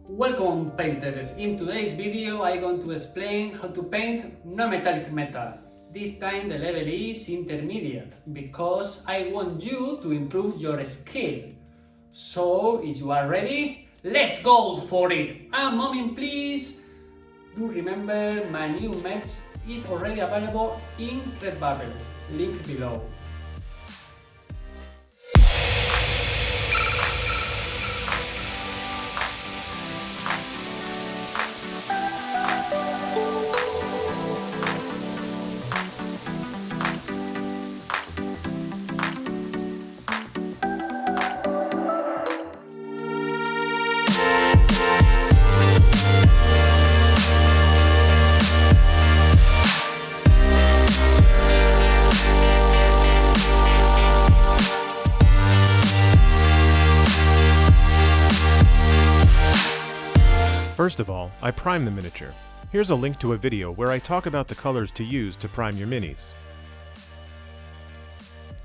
Welcome painters, in today's video I'm going to explain how to paint non-metallic metal. This time the level is intermediate because I want you to improve your skill. So if you are ready, let's go for it! A moment please! Do remember my new merch is already available in Redbubble, link below. First of all, I prime the miniature. Here's a link to a video where I talk about the colors to use to prime your minis.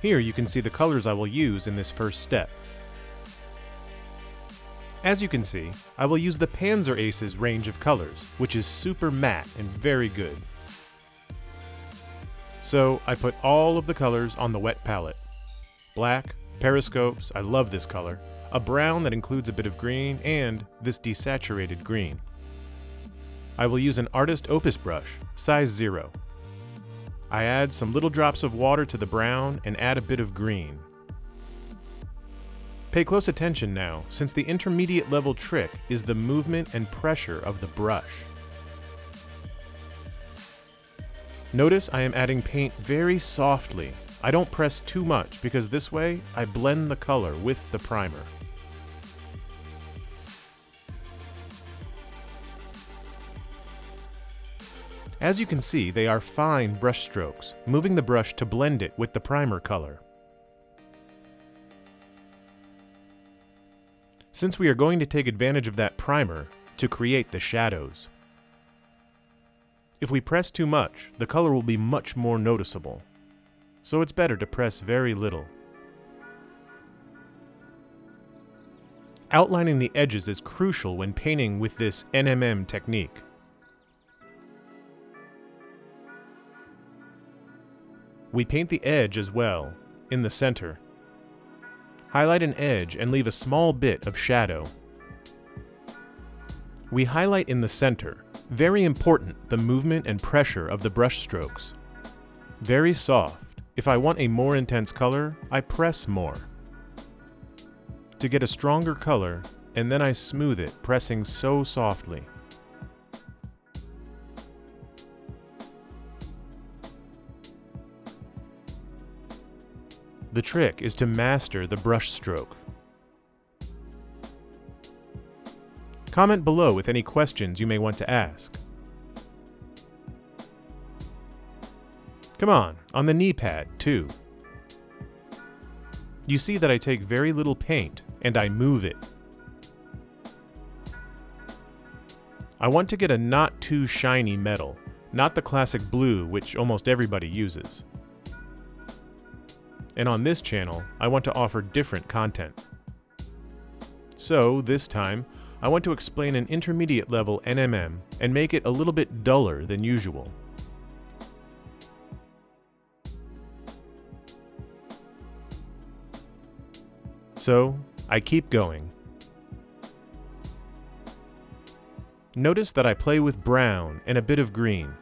Here you can see the colors I will use in this first step. As you can see, I will use the Panzer Aces range of colors, which is super matte and very good. So I put all of the colors on the wet palette. Black, periscopes, I love this color, a brown that includes a bit of green, and this desaturated green. I will use an Artist Opus brush, size 0. I add some little drops of water to the brown and add a bit of green. Pay close attention now, since the intermediate level trick is the movement and pressure of the brush. Notice I am adding paint very softly. I don't press too much because this way I blend the color with the primer. As you can see, they are fine brush strokes, moving the brush to blend it with the primer color. Since we are going to take advantage of that primer to create the shadows. If we press too much, the color will be much more noticeable. So it's better to press very little. Outlining the edges is crucial when painting with this NMM technique. We paint the edge as well, in the center. Highlight an edge and leave a small bit of shadow. We highlight in the center. Very important, the movement and pressure of the brush strokes. Very soft. If I want a more intense color, I press more. To get a stronger color, and then I smooth it, pressing so softly. The trick is to master the brush stroke. Comment below with any questions you may want to ask. Come on the knee pad too. You see that I take very little paint and I move it. I want to get a not too shiny metal, not the classic blue which almost everybody uses. And on this channel, I want to offer different content. So, this time, I want to explain an intermediate level NMM and make it a little bit duller than usual. So, I keep going. Notice that I play with brown and a bit of green.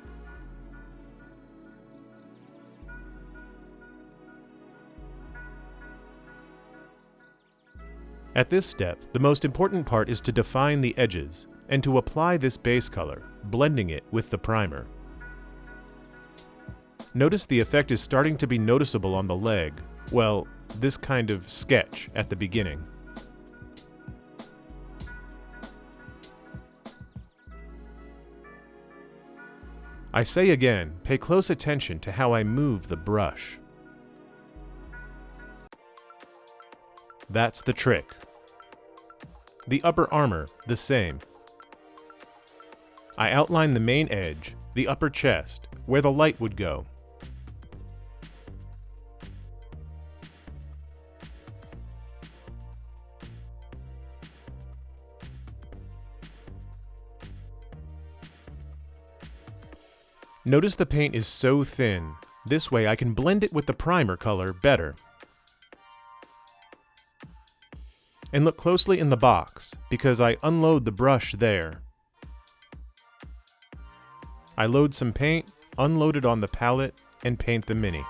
At this step, the most important part is to define the edges and to apply this base color, blending it with the primer. Notice the effect is starting to be noticeable on the leg, well, this kind of sketch at the beginning. I say again, pay close attention to how I move the brush. That's the trick. The upper armor, the same. I outline the main edge, the upper chest, where the light would go. Notice the paint is so thin. This way I can blend it with the primer color better. And look closely in the box, because I unload the brush there. I load some paint, unload it on the palette, and paint the mini.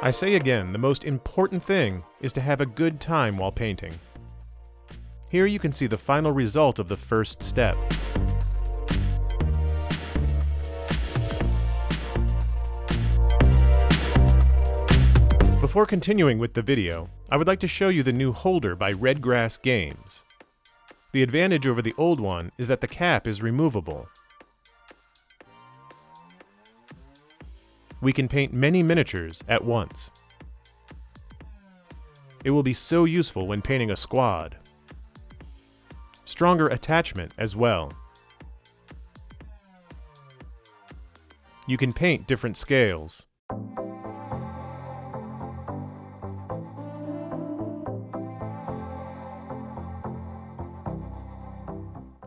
I say again, the most important thing is to have a good time while painting. Here you can see the final result of the first step. Before continuing with the video, I would like to show you the new holder by Redgrass Games. The advantage over the old one is that the cap is removable. We can paint many miniatures at once. It will be so useful when painting a squad. Stronger attachment as well. You can paint different scales.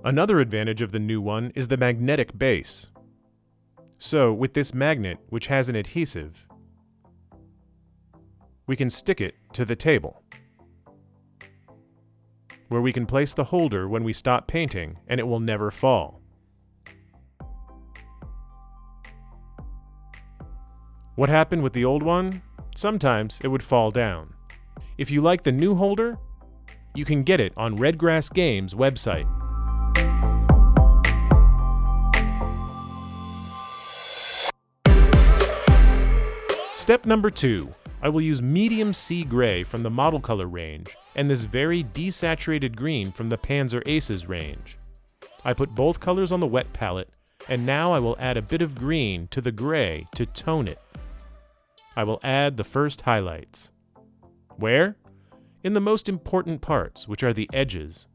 Another advantage of the new one is the magnetic base. So, with this magnet, which has an adhesive, we can stick it to the table, where we can place the holder when we stop painting and it will never fall. What happened with the old one? Sometimes it would fall down. If you like the new holder, you can get it on Redgrass Games' website. Step number 2. I will use medium sea gray from the model color range and this very desaturated green from the Panzer Aces range. I put both colors on the wet palette, and now I will add a bit of green to the gray to tone it. I will add the first highlights. Where? In the most important parts, which are the edges.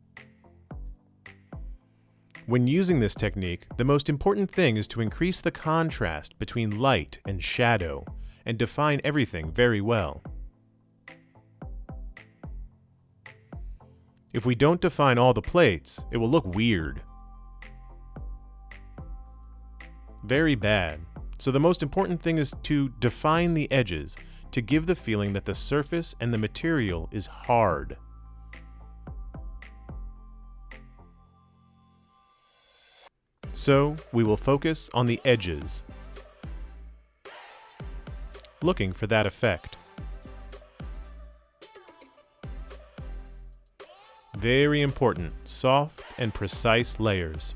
When using this technique, the most important thing is to increase the contrast between light and shadow, and define everything very well. If we don't define all the plates, it will look weird. Very bad. So the most important thing is to define the edges, to give the feeling that the surface and the material is hard. So we will focus on the edges, looking for that effect. Very important, soft and precise layers.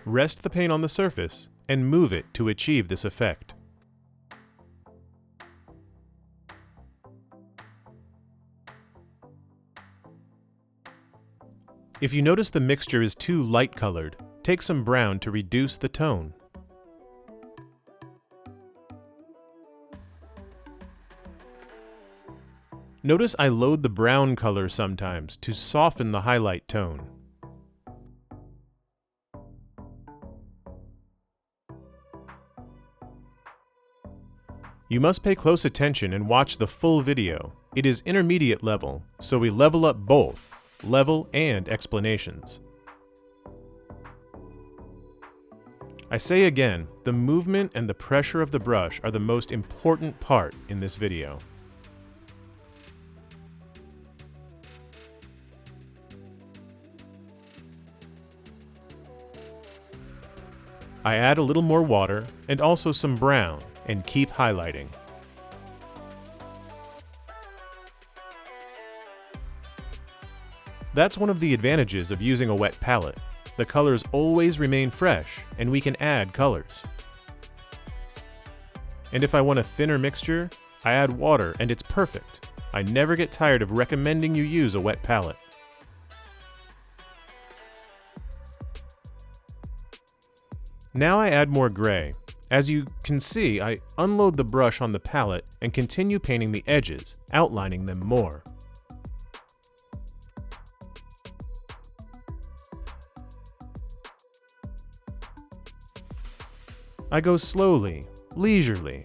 Rest the paint on the surface and move it to achieve this effect. If you notice the mixture is too light colored, take some brown to reduce the tone. Notice I load the brown color sometimes to soften the highlight tone. You must pay close attention and watch the full video. It is intermediate level, so we level up both, level and explanations. I say again, the movement and the pressure of the brush are the most important part in this video. I add a little more water and also some brown and keep highlighting. That's one of the advantages of using a wet palette. The colors always remain fresh, and we can add colors. And if I want a thinner mixture, I add water and it's perfect. I never get tired of recommending you use a wet palette. Now I add more gray. As you can see, I unload the brush on the palette and continue painting the edges, outlining them more. I go slowly, leisurely.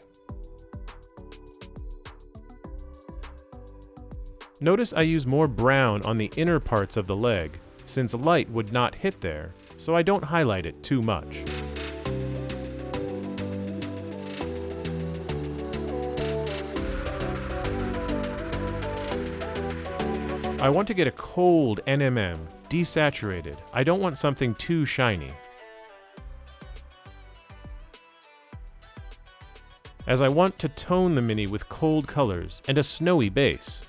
Notice I use more brown on the inner parts of the leg, since light would not hit there, so I don't highlight it too much. I want to get a cold NMM, desaturated. I don't want something too shiny. As I want to tone the mini with cold colors and a snowy base.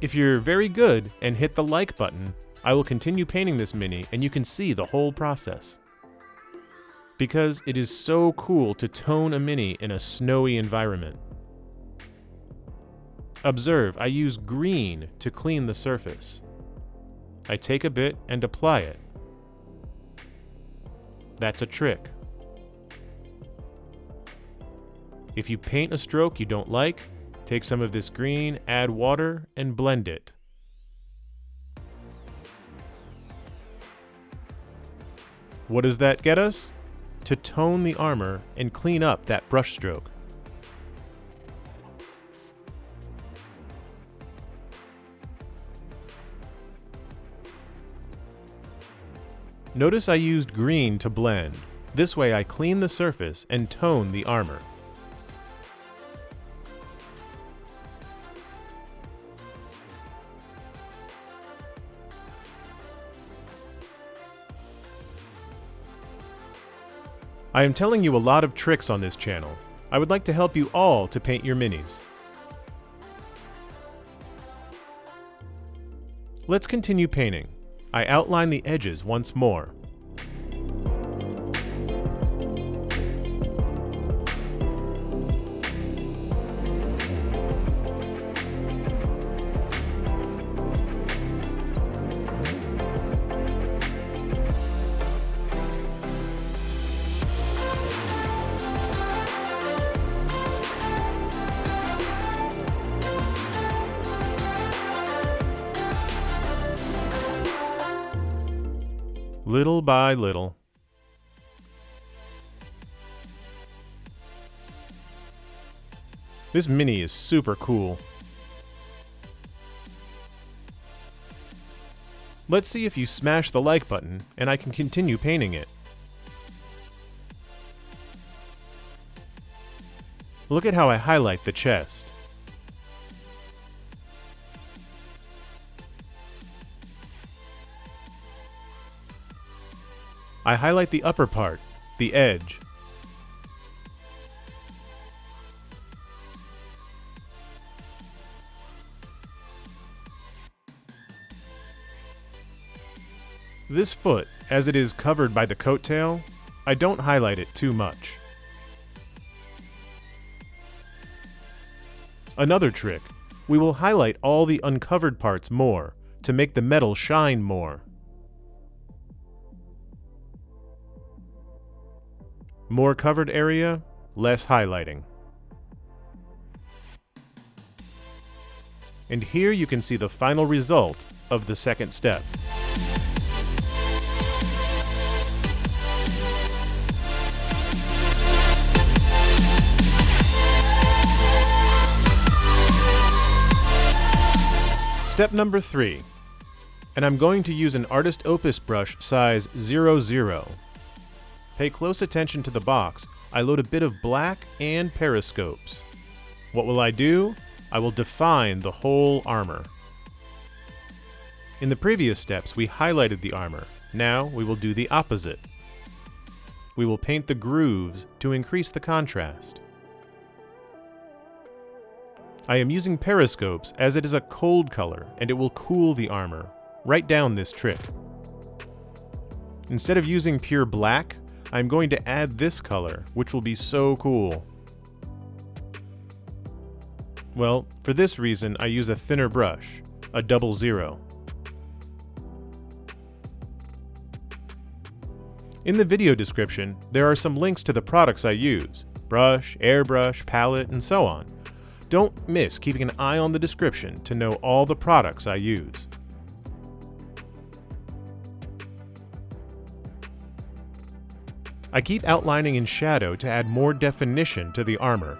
If you're very good and hit the like button, I will continue painting this mini and you can see the whole process. Because it is so cool to tone a mini in a snowy environment. Observe, I use green to clean the surface. I take a bit and apply it. That's a trick. If you paint a stroke you don't like, take some of this green, add water, and blend it. What does that get us? To tone the armor and clean up that brush stroke. Notice I used green to blend. This way I clean the surface and tone the armor. I am telling you a lot of tricks on this channel. I would like to help you all to paint your minis. Let's continue painting. I outline the edges once more. Little by little. This mini is super cool. Let's see if you smash the like button and I can continue painting it. Look at how I highlight the chest. I highlight the upper part, the edge. This foot, as it is covered by the coattail, I don't highlight it too much. Another trick, we will highlight all the uncovered parts more to make the metal shine more. More covered area, less highlighting. And here you can see the final result of the second step. Step number 3. And I'm going to use an Artist Opus brush size 00. Pay close attention to the box. I load a bit of black and periscopes. What will I do? I will define the whole armor. In the previous steps, we highlighted the armor. Now we will do the opposite. We will paint the grooves to increase the contrast. I am using periscopes as it is a cold color and it will cool the armor. Write down this trick. Instead of using pure black, I'm going to add this color, which will be so cool. Well, for this reason, I use a thinner brush, a 00. In the video description, there are some links to the products I use: brush, airbrush, palette, and so on. Don't miss keeping an eye on the description to know all the products I use. I keep outlining in shadow to add more definition to the armor.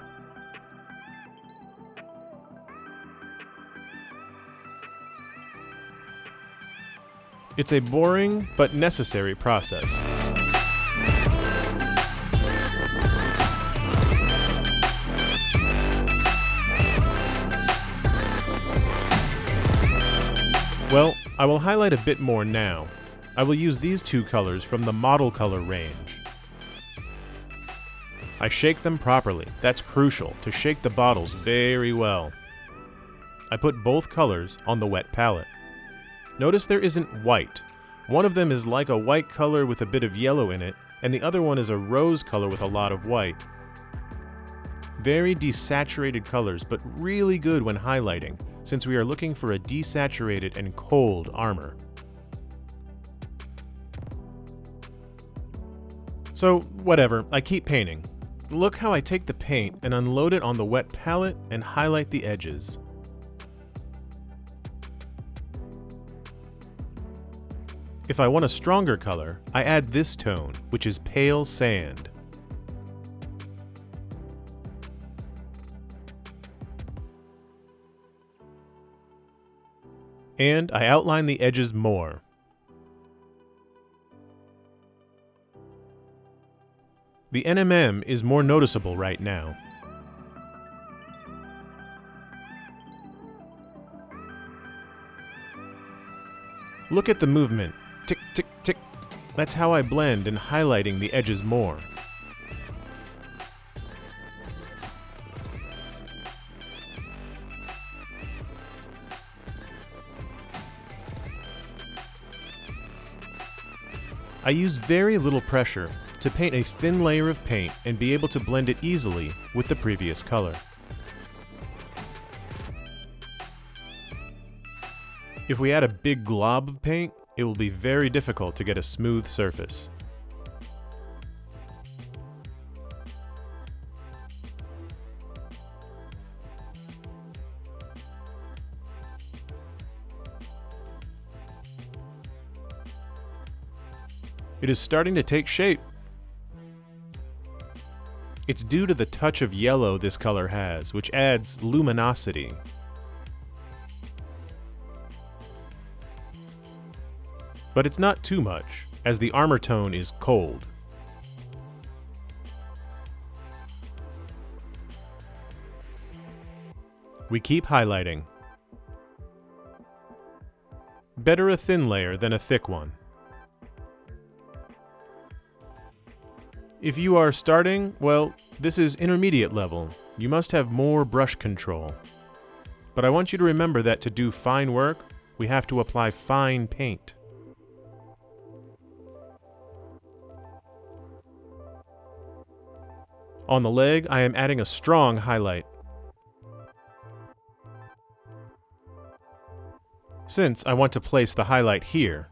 It's a boring but necessary process. Well, I will highlight a bit more now. I will use these two colors from the model color range. I shake them properly. That's crucial, to shake the bottles very well. I put both colors on the wet palette. Notice there isn't white. One of them is like a white color with a bit of yellow in it, and the other one is a rose color with a lot of white. Very desaturated colors, but really good when highlighting, since we are looking for a desaturated and cold armor. So, whatever, I keep painting. Look how I take the paint and unload it on the wet palette and highlight the edges. If I want a stronger color, I add this tone, which is pale sand. And I outline the edges more. The NMM is more noticeable right now. Look at the movement. Tick, tick, tick. That's how I blend in highlighting the edges more. I use very little pressure to paint a thin layer of paint and be able to blend it easily with the previous color. If we add a big glob of paint, it will be very difficult to get a smooth surface. It is starting to take shape. It's due to the touch of yellow this color has, which adds luminosity. But it's not too much, as the armor tone is cold. We keep highlighting. Better a thin layer than a thick one. If you are starting, well, this is intermediate level. You must have more brush control. But I want you to remember that to do fine work, we have to apply fine paint. On the leg, I am adding a strong highlight. Since I want to place the highlight here.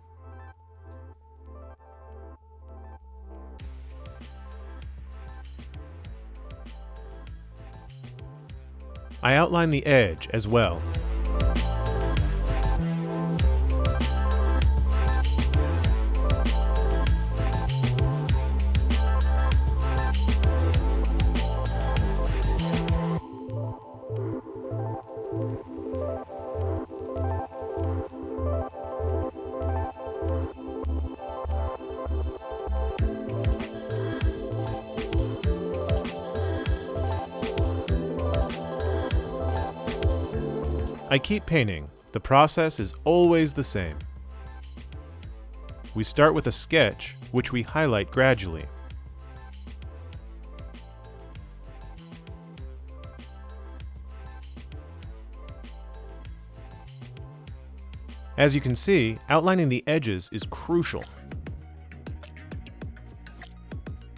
I outline the edge as well. I keep painting. The process is always the same. We start with a sketch, which we highlight gradually. As you can see, outlining the edges is crucial.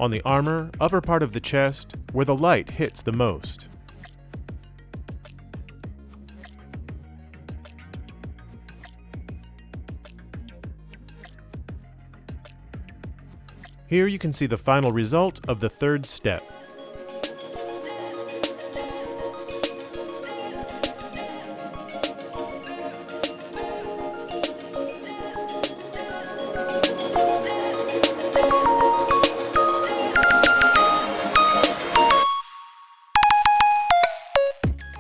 On the armor, upper part of the chest, where the light hits the most. Here you can see the final result of the third step.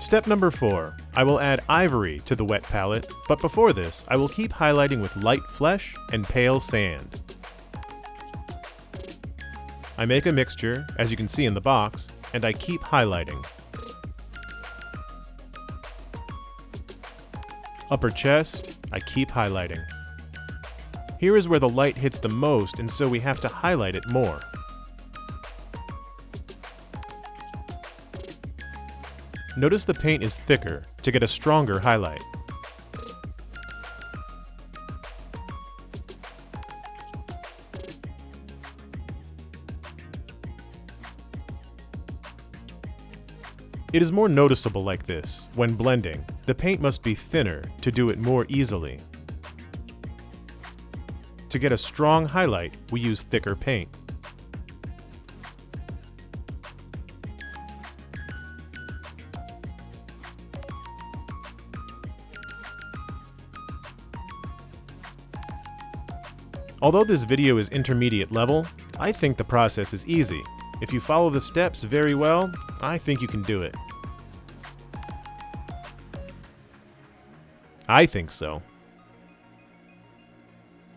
Step number 4. I will add ivory to the wet palette, but before this, I will keep highlighting with light flesh and pale sand. I make a mixture, as you can see in the box, and I keep highlighting. Upper chest, I keep highlighting. Here is where the light hits the most, and so we have to highlight it more. Notice the paint is thicker to get a stronger highlight. It is more noticeable like this. When blending, the paint must be thinner to do it more easily. To get a strong highlight, we use thicker paint. Although this video is intermediate level, I think the process is easy. If you follow the steps very well, I think you can do it. I think so.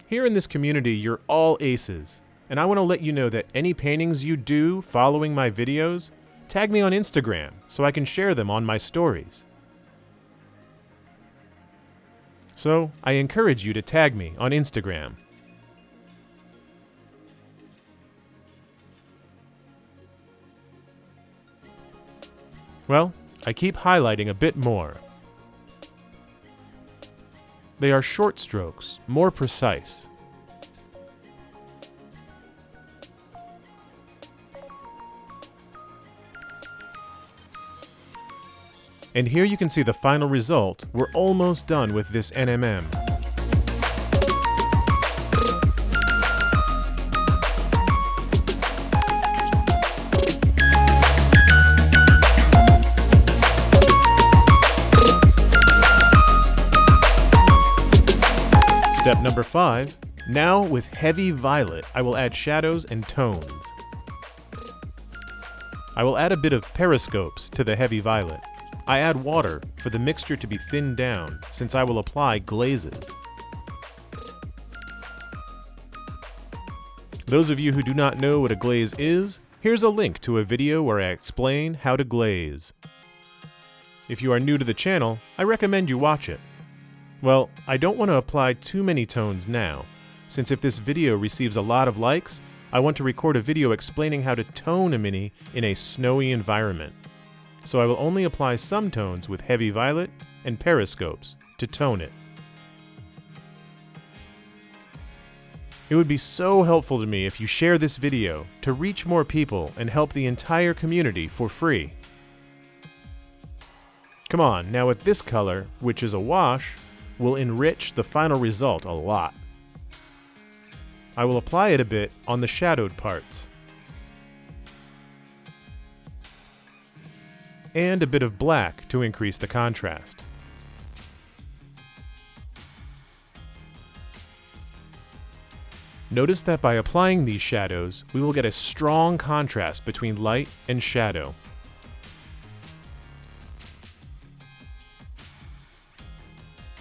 Here in this community, you're all aces, and I want to let you know that any paintings you do following my videos, tag me on Instagram so I can share them on my stories. So, I encourage you to tag me on Instagram. Well, I keep highlighting a bit more. They are short strokes, more precise. And here you can see the final result. We're almost done with this NMM. Step number 5. Now with heavy violet, I will add shadows and tones. I will add a bit of periscopes to the heavy violet. I add water for the mixture to be thinned down, since I will apply glazes. Those of you who do not know what a glaze is, here's a link to a video where I explain how to glaze. If you are new to the channel, I recommend you watch it. Well, I don't want to apply too many tones now, since if this video receives a lot of likes, I want to record a video explaining how to tone a mini in a snowy environment. So I will only apply some tones with heavy violet and periscopes to tone it. It would be so helpful to me if you share this video to reach more people and help the entire community for free. Come on, now with this color, which is a wash, will enrich the final result a lot. I will apply it a bit on the shadowed parts. And a bit of black to increase the contrast. Notice that by applying these shadows, we will get a strong contrast between light and shadow.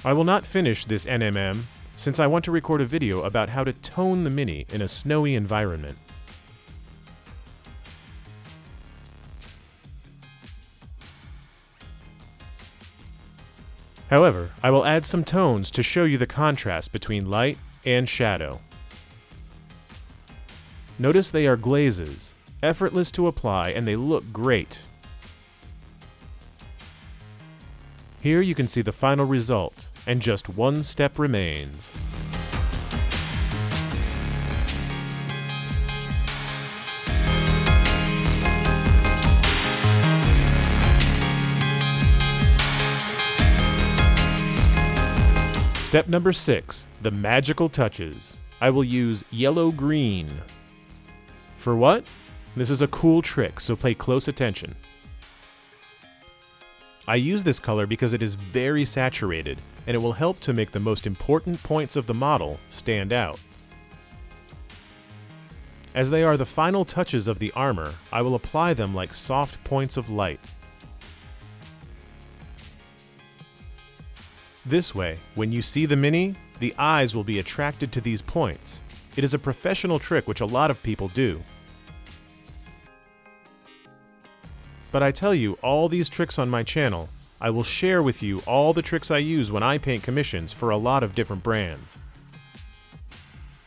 I will not finish this NMM, since I want to record a video about how to tone the mini in a snowy environment. However, I will add some tones to show you the contrast between light and shadow. Notice they are glazes, effortless to apply, and they look great. Here you can see the final result, and just one step remains. Step number 6, the magical touches. I will use yellow-green. For what? This is a cool trick, so pay close attention. I use this color because it is very saturated, and it will help to make the most important points of the model stand out. As they are the final touches of the armor, I will apply them like soft points of light. This way, when you see the Mini, the eyes will be attracted to these points. It is a professional trick which a lot of people do. But I tell you, all these tricks on my channel, I will share with you all the tricks I use when I paint commissions for a lot of different brands.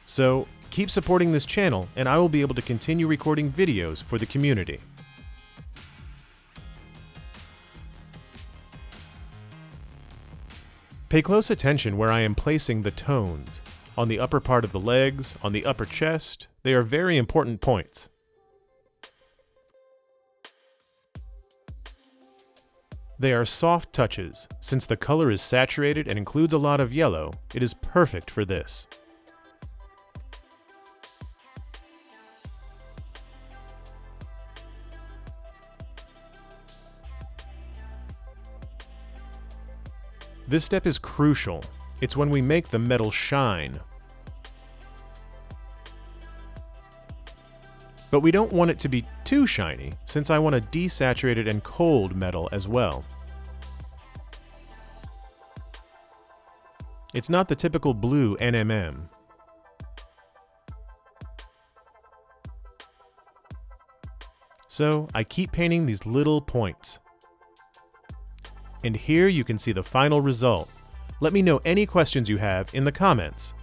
So, keep supporting this channel and I will be able to continue recording videos for the community. Pay close attention where I am placing the tones. On the upper part of the legs, on the upper chest, they are very important points. They are soft touches. Since the color is saturated and includes a lot of yellow, it is perfect for this. This step is crucial. It's when we make the metal shine. But we don't want it to be too shiny, since I want a desaturated and cold metal as well. It's not the typical blue NMM. So I keep painting these little points. And here you can see the final result. Let me know any questions you have in the comments.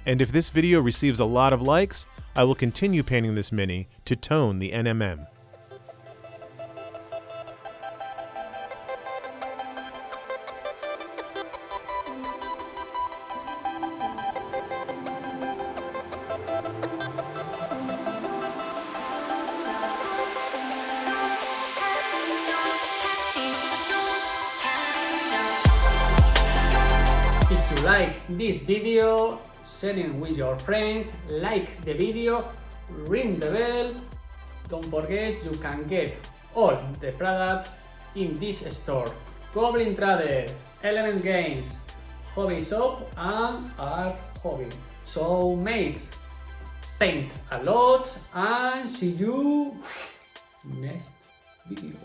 And if this video receives a lot of likes, I will continue painting this Mini to tone the NMM. If you like this video, share it with your friends, like the video, ring the bell. Don't forget you can get all the products in this store: Goblin Trader, Element Games, Hobby Shop and Art Hobby. So mates, paint a lot and see you next video.